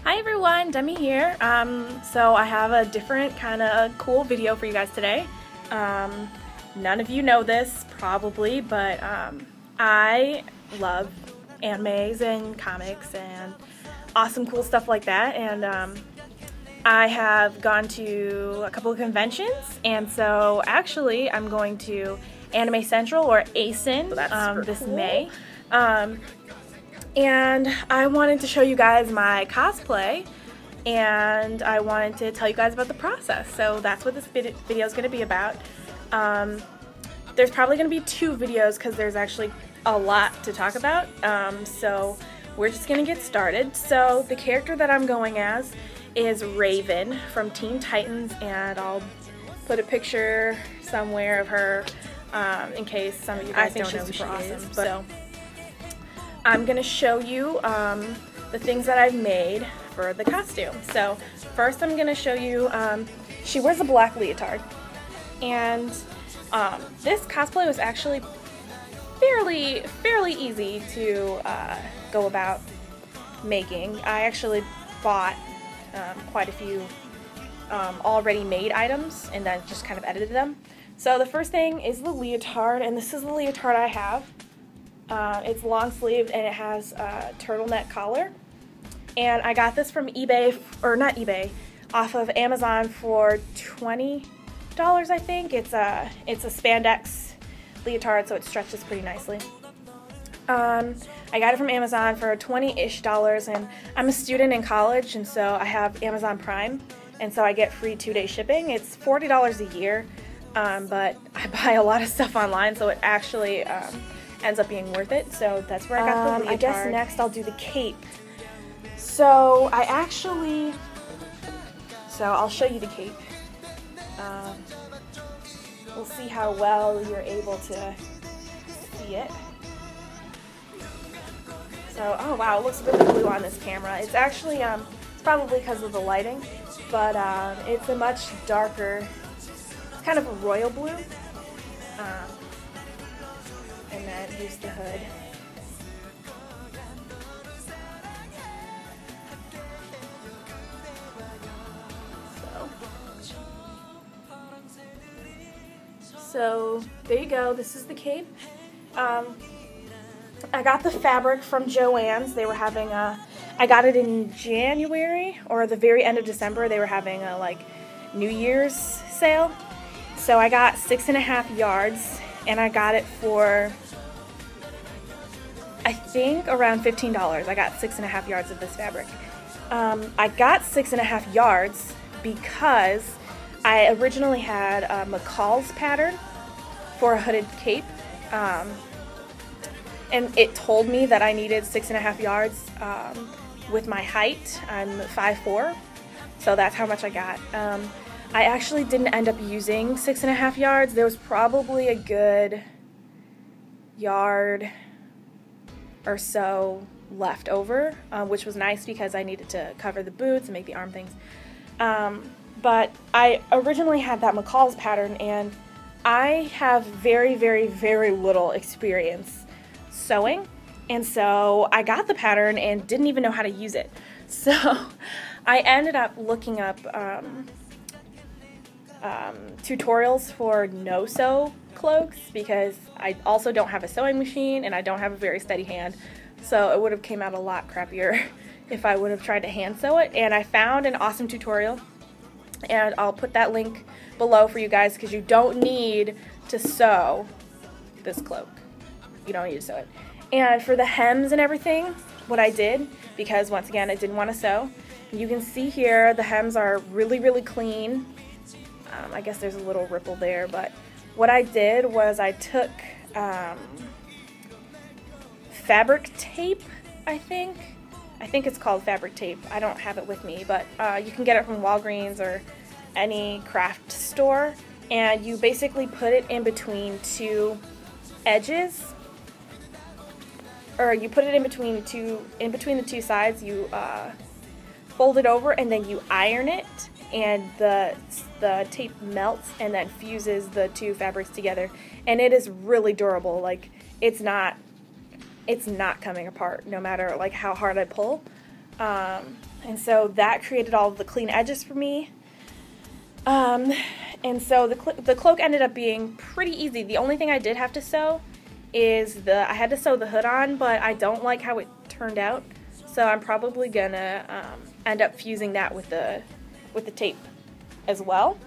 Hi everyone, Demi here. So I have a different kind of cool video for you guys today. None of you know this probably, but I love animes and comics and awesome cool stuff like that, and I have gone to a couple of conventions, and so actually I'm going to Anime Central or ASIN this cool. May. And I wanted to show you guys my cosplay, and I wanted to tell you guys about the process. So that's what this video is going to be about. There's probably going to be two videos because there's actually a lot to talk about. So we're just going to get started. So the character that I'm going as is Raven from Teen Titans, and I'll put a picture somewhere of her in case some of you guys don't know who she is. But I'm going to show you the things that I've made for the costume. So first I'm going to show you, she wears a black leotard, and this cosplay was actually fairly easy to go about making. I actually bought quite a few already made items and then just kind of edited them. So the first thing is the leotard, and this is the leotard I have. It's long sleeved and it has a turtleneck collar, and I got this from eBay, or not eBay, off of Amazon for $20, I think. It's a spandex leotard, so it stretches pretty nicely. I got it from Amazon for $20-ish, and I'm a student in college, and so I have Amazon Prime, and so I get free 2-day shipping. It's $40 a year, but I buy a lot of stuff online, so it actually ends up being worth it. So that's where I got the leotard. I guess next I'll do the cape. So I'll show you the cape. We'll see how well you're able to see it. So, oh wow, it looks really blue on this camera. It's actually, it's probably because of the lighting, but it's a much darker, it's kind of a royal blue. And then here's the hood. So there you go. This is the cape. I got the fabric from Joann's. They were having a, I got it in January or the very end of December. They were having a like New Year's sale. So I got 6.5 yards, and I got it for, I think, around $15. I got 6.5 yards of this fabric. I got 6.5 yards because I originally had a McCall's pattern for a hooded cape, and it told me that I needed 6.5 yards with my height. I'm 5'4", so that's how much I got. I actually didn't end up using 6.5 yards. There was probably a good yard or so left over, which was nice because I needed to cover the boots and make the arm things. But I originally had that McCall's pattern, and I have very little experience sewing, and so I got the pattern and didn't even know how to use it. So I ended up looking up tutorials for no-sew cloaks, because I also don't have a sewing machine and I don't have a very steady hand, so it would have came out a lot crappier if I would have tried to hand sew it. And I found an awesome tutorial, and I'll put that link below for you guys, because you don't need to sew this cloak. You don't need to sew it. And for the hems and everything, what I did, because once again I didn't want to sew, you can see here the hems are really clean. I guess there's a little ripple there, but what I did was I took fabric tape, I think it's called fabric tape. I don't have it with me, but you can get it from Walgreens or any craft store, and you basically put it in between two edges, or you put it in between the two sides. You fold it over, and then you iron it, and the tape melts and then fuses the two fabrics together, and it is really durable. Like, it's not coming apart no matter like how hard I pull. And so that created all of the clean edges for me. And so the cloak ended up being pretty easy. The only thing I did have to sew is I had to sew the hood on, but I don't like how it turned out. So I'm probably gonna end up fusing that with the tape as well.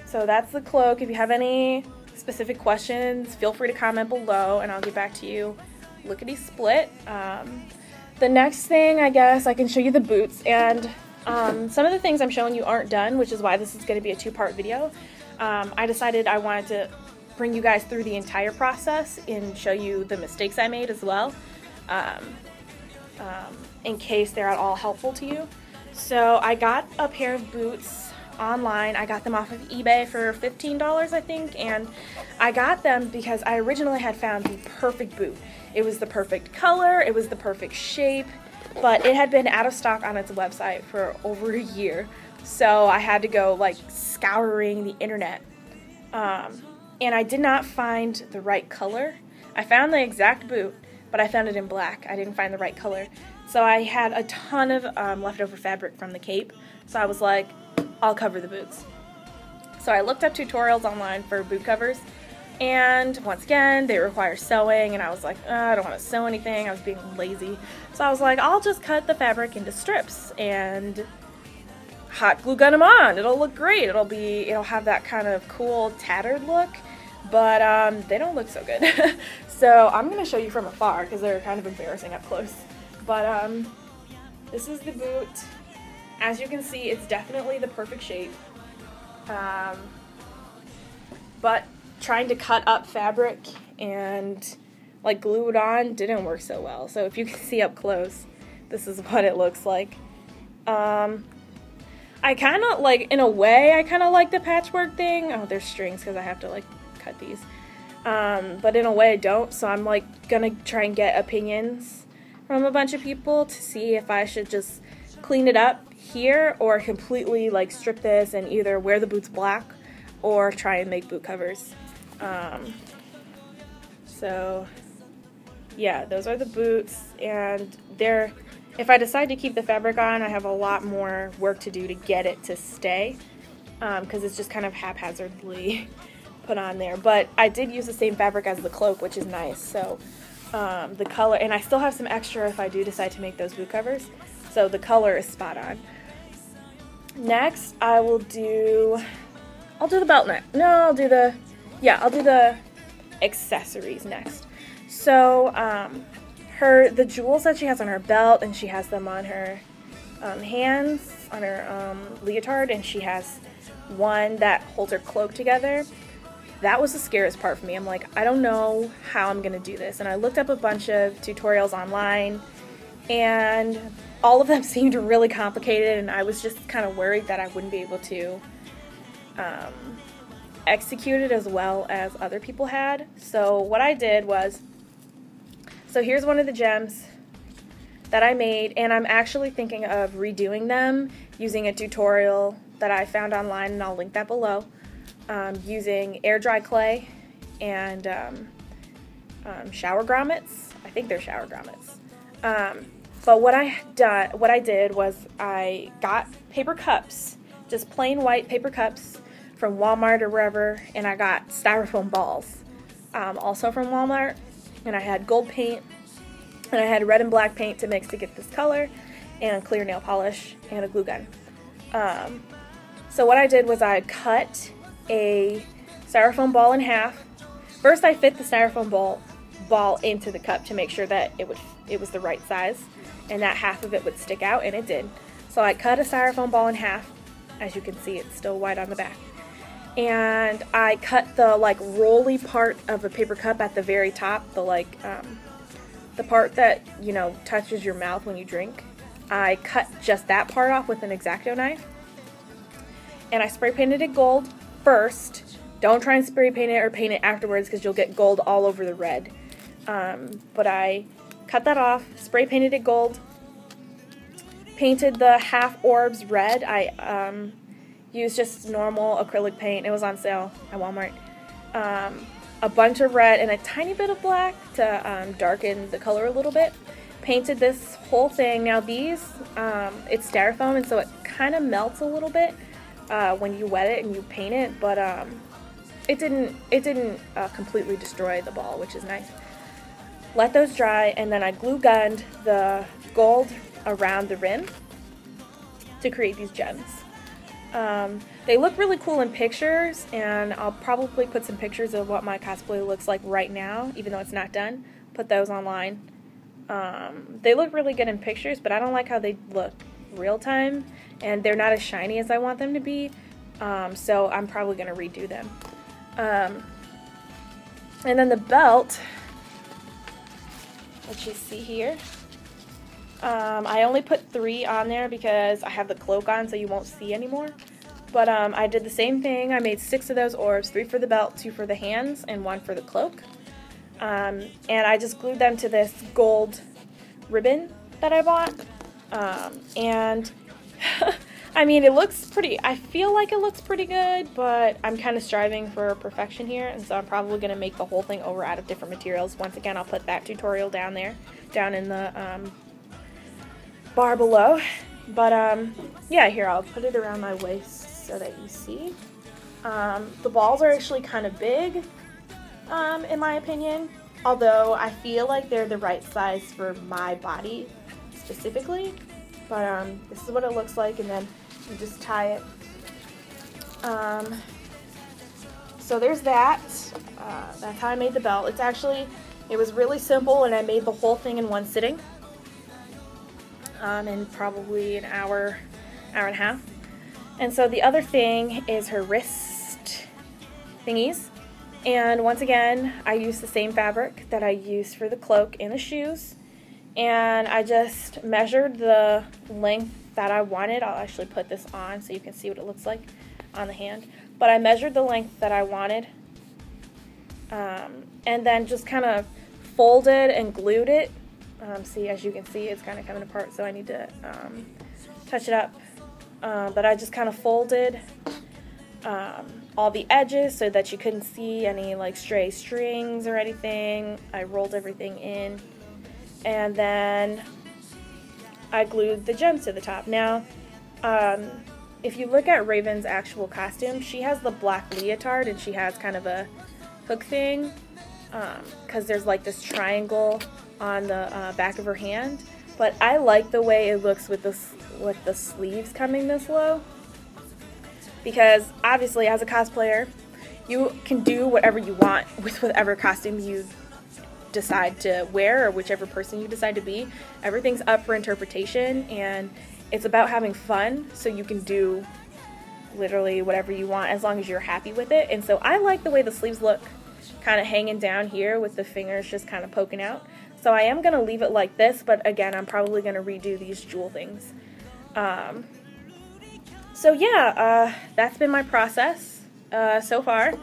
So that's the cloak. If you have any specific questions, feel free to comment below and I'll get back to you lickety split. The next thing, I guess, I can show you the boots, and some of the things I'm showing you aren't done, which is why this is going to be a two-part video. I decided I wanted to bring you guys through the entire process and show you the mistakes I made as well, in case they're at all helpful to you. So I got a pair of boots online. I got them off of eBay for $15, I think, and I got them because I originally had found the perfect boot. It was the perfect color, it was the perfect shape, but it had been out of stock on its website for over a year. So I had to go like scouring the internet. And I did not find the right color. I found the exact boot, but I found it in black. I didn't find the right color. So I had a ton of leftover fabric from the cape. So I was like, I'll cover the boots. So I looked up tutorials online for boot covers. And once again, they require sewing, and I was like, I don't want to sew anything. I was being lazy. So I was like, I'll just cut the fabric into strips and hot glue gun them on. It'll look great. It'll have that kind of cool tattered look, but they don't look so good. So I'm going to show you from afar because they're kind of embarrassing up close. But this is the boot. As you can see, it's definitely the perfect shape. But trying to cut up fabric and like glue it on didn't work so well. So if you can see up close, this is what it looks like. I kind of like, in a way, I kind of like the patchwork thing. Oh, there's strings because I have to like cut these. But in a way I don't, so I'm like gonna try and get opinions from a bunch of people to see if I should just clean it up here or completely like strip this and either wear the boots black or try and make boot covers. So yeah, those are the boots, and if I decide to keep the fabric on, I have a lot more work to do to get it to stay, because it's just kind of haphazardly put on there. But I did use the same fabric as the cloak, which is nice. So the color, and I still have some extra if I do decide to make those boot covers. So the color is spot on. Next, I'll do the belt next. No, I'll do the accessories next. So the jewels that she has on her belt, and she has them on her hands, on her leotard, and she has one that holds her cloak together. That was the scariest part for me. I'm like, I don't know how I'm gonna do this. And I looked up a bunch of tutorials online, and all of them seemed really complicated, and I was just kind of worried that I wouldn't be able to execute it as well as other people had. So what I did was, so here's one of the gems that I made, and I'm actually thinking of redoing them using a tutorial that I found online, and I'll link that below, using air dry clay and shower grommets. I think they're shower grommets. But what I did was I got paper cups, just plain white paper cups from Walmart or wherever, and I got styrofoam balls, also from Walmart, and I had gold paint, and I had red and black paint to mix to get this color, and clear nail polish, and a glue gun. So what I did was I cut a styrofoam ball in half. First I fit the styrofoam ball into the cup to make sure that it was the right size, and that half of it would stick out, and it did. So I cut a styrofoam ball in half. As you can see, it's still white on the back. And I cut the like rolly part of a paper cup at the very top, the part that, you know, touches your mouth when you drink. I cut just that part off with an X-Acto knife, and I spray painted it gold first. Don't try and spray paint it or paint it afterwards because you'll get gold all over the red. But I cut that off, spray painted it gold, painted the half orbs red. I used just normal acrylic paint. It was on sale at Walmart. A bunch of red and a tiny bit of black to darken the color a little bit. painted this whole thing. Now these, it's styrofoam, and so it kind of melts a little bit when you wet it and you paint it, but it didn't completely destroy the ball, which is nice. Let those dry, and then I glue gunned the gold around the rim to create these gems. They look really cool in pictures, and I'll probably put some pictures of what my cosplay looks like right now, even though it's not done. Put those online. They look really good in pictures, but I don't like how they look real time, and they're not as shiny as I want them to be, so I'm probably going to redo them. And then the belt, which you see here, I only put 3 on there because I have the cloak on, so you won't see anymore. But I did the same thing. I made 6 of those orbs, 3 for the belt, 2 for the hands, and 1 for the cloak. And I just glued them to this gold ribbon that I bought. And I mean, it looks pretty, I feel like it looks pretty good, but I'm kind of striving for perfection here, and so I'm probably going to make the whole thing over out of different materials. Once again, I'll put that tutorial down there, down in the bar below. But yeah, here, I'll put it around my waist so that you see. The balls are actually kind of big, in my opinion, although I feel like they're the right size for my body specifically. But this is what it looks like, and then you just tie it. So there's that. That's how I made the belt. It was really simple, and I made the whole thing in one sitting. In probably an hour, hour and a half. And so the other thing is her wrist thingies. And once again, I used the same fabric that I used for the cloak and the shoes. And I just measured the length that I wanted. I'll actually put this on so you can see what it looks like on the hand. But I measured the length that I wanted. And then just kind of folded and glued it. See, as you can see, it's kind of coming apart, so I need to touch it up. But I just kind of folded all the edges so that you couldn't see any like stray strings or anything. I rolled everything in, and then I glued the gems to the top. Now, if you look at Raven's actual costume, she has the black leotard, and she has kind of a hook thing, because there's like this triangle on the back of her hand. But I like the way it looks with the sleeves coming this low, because obviously as a cosplayer you can do whatever you want with whatever costume you decide to wear, or whichever person you decide to be. Everything's up for interpretation, and it's about having fun, so you can do literally whatever you want as long as you're happy with it. And so I like the way the sleeves look, kind of hanging down here with the fingers just kind of poking out. So I am going to leave it like this, but again, I'm probably going to redo these jewel things. So yeah, that's been my process so far.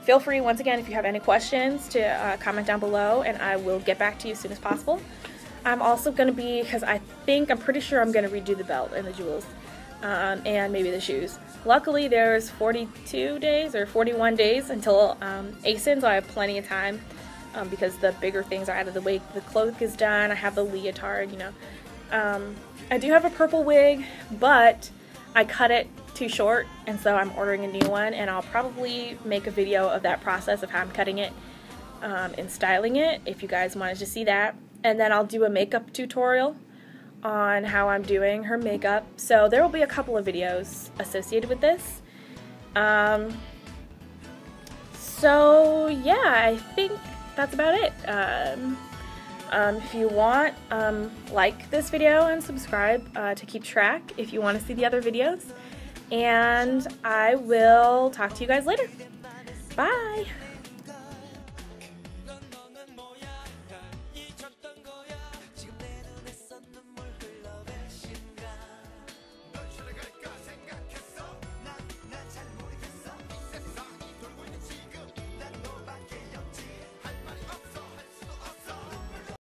Feel free, once again, if you have any questions, to comment down below, and I will get back to you as soon as possible. I'm also going to be, because I'm pretty sure I'm going to redo the belt and the jewels, and maybe the shoes. Luckily, there's 42 days or 41 days until ASIN, so I have plenty of time. Because the bigger things are out of the way. The cloak is done, I have the leotard, you know. I do have a purple wig, but I cut it too short, and so I'm ordering a new one, and I'll probably make a video of that process of how I'm cutting it and styling it, if you guys wanted to see that. And then I'll do a makeup tutorial on how I'm doing her makeup. So there will be a couple of videos associated with this. So yeah, I think that's about it. If you want, like this video and subscribe to keep track if you want to see the other videos. And I will talk to you guys later. Bye!